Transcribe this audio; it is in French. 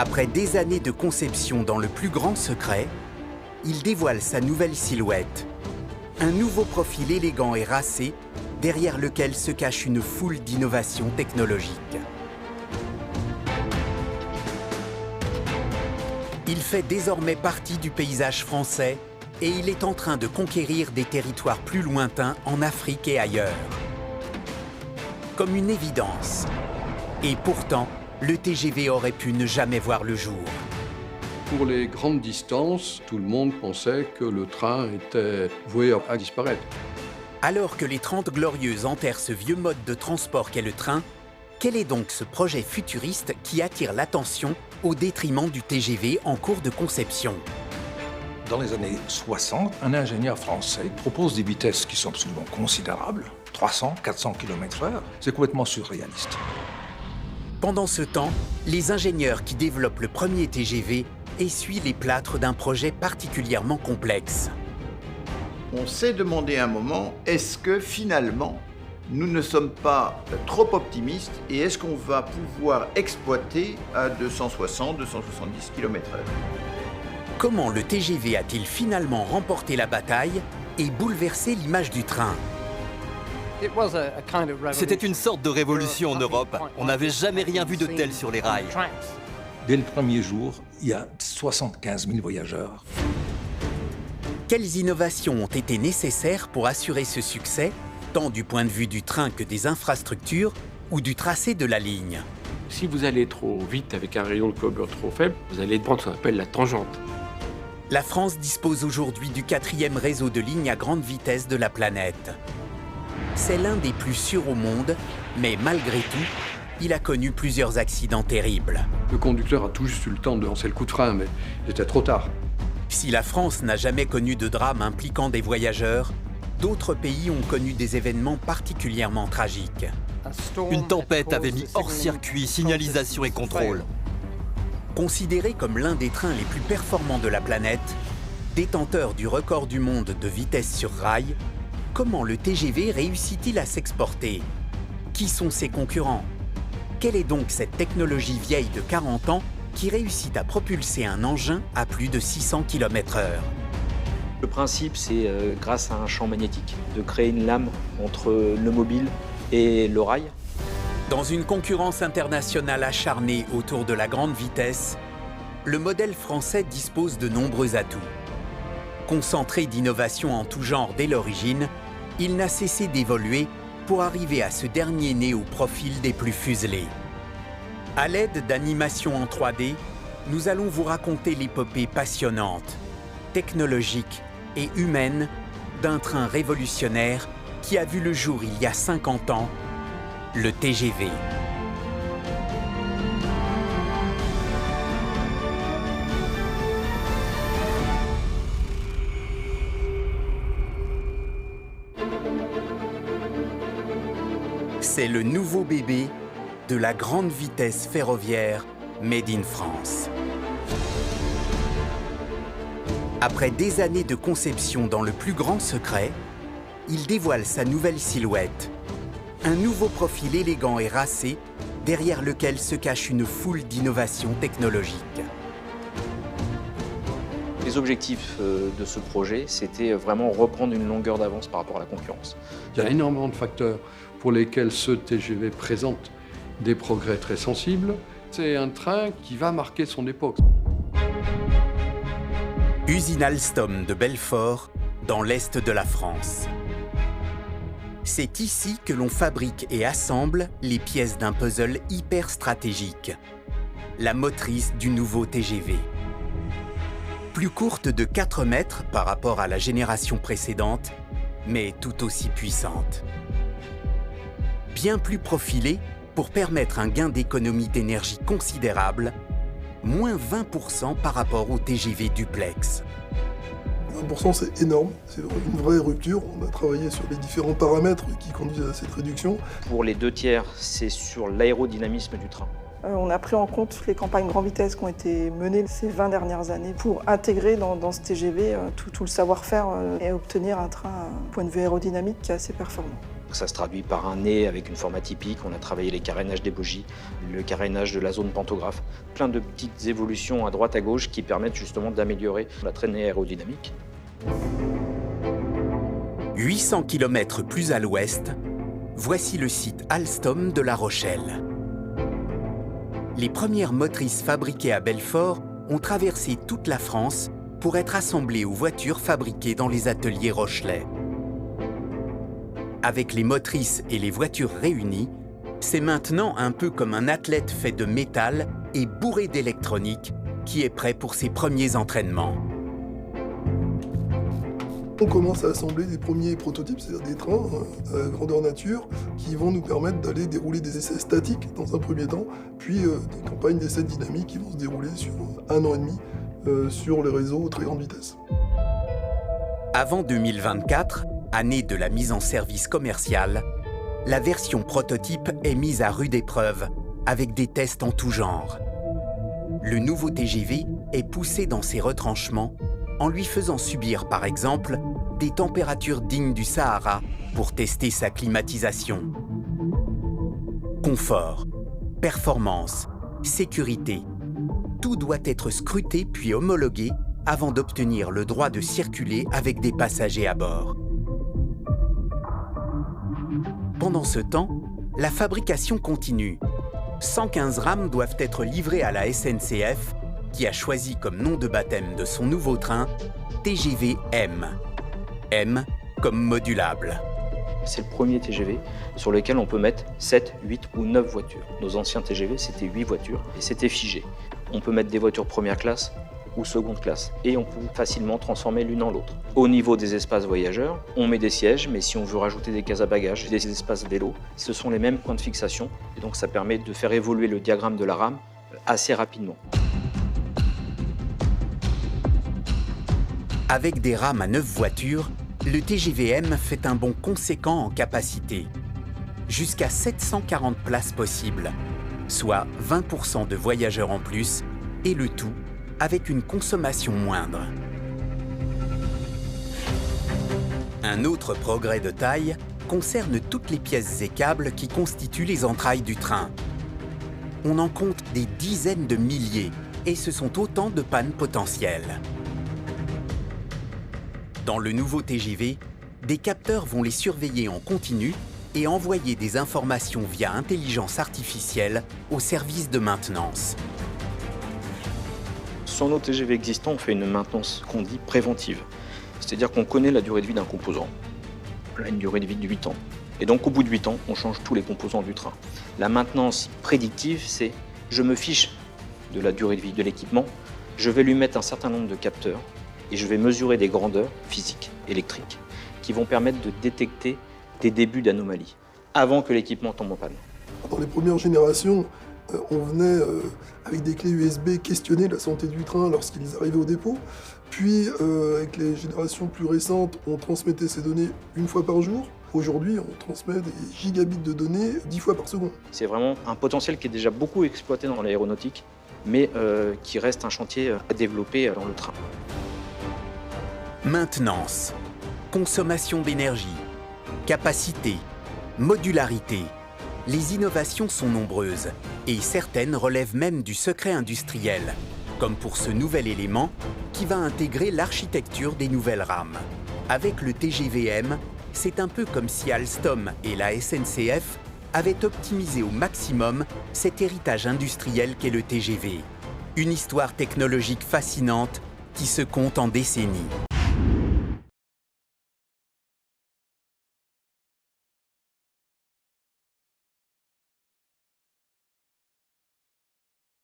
Après des années de conception dans le plus grand secret, il dévoile sa nouvelle silhouette. Un nouveau profil élégant et racé, derrière lequel se cache une foule d'innovations technologiques. Il fait désormais partie du paysage français et il est en train de conquérir des territoires plus lointains en Afrique et ailleurs. Comme une évidence. Et pourtant, le TGV aurait pu ne jamais voir le jour. Pour les grandes distances, tout le monde pensait que le train était voué à disparaître. Alors que les 30 Glorieuses enterrent ce vieux mode de transport qu'est le train, quel est donc ce projet futuriste qui attire l'attention au détriment du TGV en cours de conception? Dans les années 60, un ingénieur français propose des vitesses qui sont absolument considérables, 300, 400 km/h, c'est complètement surréaliste. Pendant ce temps, les ingénieurs qui développent le premier TGV essuient les plâtres d'un projet particulièrement complexe. On s'est demandé à un moment, est-ce que finalement, nous ne sommes pas trop optimistes et est-ce qu'on va pouvoir exploiter à 260, 270 km/h? Comment le TGV a-t-il finalement remporté la bataille et bouleversé l'image du train? C'était une sorte de révolution en Europe. On n'avait jamais rien vu de tel sur les rails. Dès le premier jour, il y a 75 000 voyageurs. Quelles innovations ont été nécessaires pour assurer ce succès, tant du point de vue du train que des infrastructures ou du tracé de la ligne? Si vous allez trop vite avec un rayon de courbe trop faible, vous allez prendre ce qu'on appelle la tangente. La France dispose aujourd'hui du 4e réseau de lignes à grande vitesse de la planète. C'est l'un des plus sûrs au monde, mais malgré tout, il a connu plusieurs accidents terribles. Le conducteur a tout juste eu le temps de lancer le coup de frein, mais c'était trop tard. Si la France n'a jamais connu de drame impliquant des voyageurs, d'autres pays ont connu des événements particulièrement tragiques. Une tempête avait mis hors circuit signalisation et contrôle. Considéré comme l'un des trains les plus performants de la planète, détenteur du record du monde de vitesse sur rail, comment le TGV réussit-il à s'exporter? Qui sont ses concurrents? Quelle est donc cette technologie vieille de 40 ans qui réussit à propulser un engin à plus de 600 km/h? Le principe, c'est grâce à un champ magnétique, de créer une lame entre le mobile et le rail. Dans une concurrence internationale acharnée autour de la grande vitesse, le modèle français dispose de nombreux atouts. Concentré d'innovations en tout genre dès l'origine, il n'a cessé d'évoluer pour arriver à ce dernier né au profil des plus fuselés. À l'aide d'animations en 3D, nous allons vous raconter l'épopée passionnante, technologique et humaine d'un train révolutionnaire qui a vu le jour il y a 50 ans, le TGV. C'est le nouveau bébé de la grande vitesse ferroviaire Made in France. Après des années de conception dans le plus grand secret, il dévoile sa nouvelle silhouette. Un nouveau profil élégant et racé, derrière lequel se cache une foule d'innovations technologiques. Les objectifs de ce projet, c'était vraiment reprendre une longueur d'avance par rapport à la concurrence. Il y a énormément de facteurs pour lesquels ce TGV présente des progrès très sensibles. C'est un train qui va marquer son époque. Usine Alstom de Belfort, dans l'est de la France. C'est ici que l'on fabrique et assemble les pièces d'un puzzle hyper stratégique, la motrice du nouveau TGV. Plus courte de 4 mètres par rapport à la génération précédente, mais tout aussi puissante. Bien plus profilée pour permettre un gain d'économie d'énergie considérable, moins 20% par rapport au TGV duplex. 20%, c'est énorme, c'est une vraie rupture. On a travaillé sur les différents paramètres qui conduisent à cette réduction. Pour les 2/3, c'est sur l'aérodynamisme du train. On a pris en compte toutes les campagnes grand vitesse qui ont été menées ces 20 dernières années pour intégrer dans ce TGV tout le savoir-faire et obtenir un train, point de vue aérodynamique, qui est assez performant. Ça se traduit par un nez avec une forme atypique. On a travaillé les carénages des bogies, le carénage de la zone pantographe. Plein de petites évolutions à droite à gauche qui permettent justement d'améliorer la traînée aérodynamique. 800 km plus à l'ouest, voici le site Alstom de La Rochelle. Les premières motrices fabriquées à Belfort ont traversé toute la France pour être assemblées aux voitures fabriquées dans les ateliers rochelais. Avec les motrices et les voitures réunies, c'est maintenant un peu comme un athlète fait de métal et bourré d'électronique qui est prêt pour ses premiers entraînements. On commence à assembler des premiers prototypes, c'est-à-dire des trains à grandeur nature, qui vont nous permettre d'aller dérouler des essais statiques dans un premier temps, puis des campagnes d'essais dynamiques qui vont se dérouler sur 1 an et demi sur les réseaux très grande vitesse. Avant 2024, année de la mise en service commerciale, la version prototype est mise à rude épreuve avec des tests en tout genre. Le nouveau TGV est poussé dans ses retranchements en lui faisant subir, par exemple, des températures dignes du Sahara pour tester sa climatisation. Confort, performance, sécurité, tout doit être scruté puis homologué avant d'obtenir le droit de circuler avec des passagers à bord. Pendant ce temps, la fabrication continue. 115 rames doivent être livrées à la SNCF, qui a choisi comme nom de baptême de son nouveau train TGV M. M comme modulable. C'est le premier TGV sur lequel on peut mettre 7, 8 ou 9 voitures. Nos anciens TGV, c'était 8 voitures et c'était figé. On peut mettre des voitures première classe ou seconde classe et on peut facilement transformer l'une en l'autre. Au niveau des espaces voyageurs, on met des sièges, mais si on veut rajouter des cases à bagages, des espaces vélos, ce sont les mêmes points de fixation et donc ça permet de faire évoluer le diagramme de la rame assez rapidement. Avec des rames à 9 voitures, le TGV-M fait un bond conséquent en capacité. Jusqu'à 740 places possibles, soit 20% de voyageurs en plus, et le tout avec une consommation moindre. Un autre progrès de taille concerne toutes les pièces et câbles qui constituent les entrailles du train. On en compte des dizaines de milliers, et ce sont autant de pannes potentielles. Dans le nouveau TGV, des capteurs vont les surveiller en continu et envoyer des informations via intelligence artificielle au service de maintenance. Sur nos TGV existants, on fait une maintenance qu'on dit préventive. C'est-à-dire qu'on connaît la durée de vie d'un composant. On a une durée de vie de 8 ans. Et donc au bout de 8 ans, on change tous les composants du train. La maintenance prédictive, c'est je me fiche de la durée de vie de l'équipement, je vais lui mettre un certain nombre de capteurs et je vais mesurer des grandeurs physiques, électriques, qui vont permettre de détecter des débuts d'anomalies, avant que l'équipement tombe en panne. Dans les premières générations, on venait avec des clés USB questionner la santé du train lorsqu'ils arrivaient au dépôt. Puis, avec les générations plus récentes, on transmettait ces données 1 fois par jour. Aujourd'hui, on transmet des gigabits de données 10 fois par seconde. C'est vraiment un potentiel qui est déjà beaucoup exploité dans l'aéronautique, mais qui reste un chantier à développer dans le train. Maintenance, consommation d'énergie, capacité, modularité. Les innovations sont nombreuses et certaines relèvent même du secret industriel, comme pour ce nouvel élément qui va intégrer l'architecture des nouvelles rames. Avec le TGV-M, c'est un peu comme si Alstom et la SNCF avaient optimisé au maximum cet héritage industriel qu'est le TGV. Une histoire technologique fascinante qui se compte en décennies.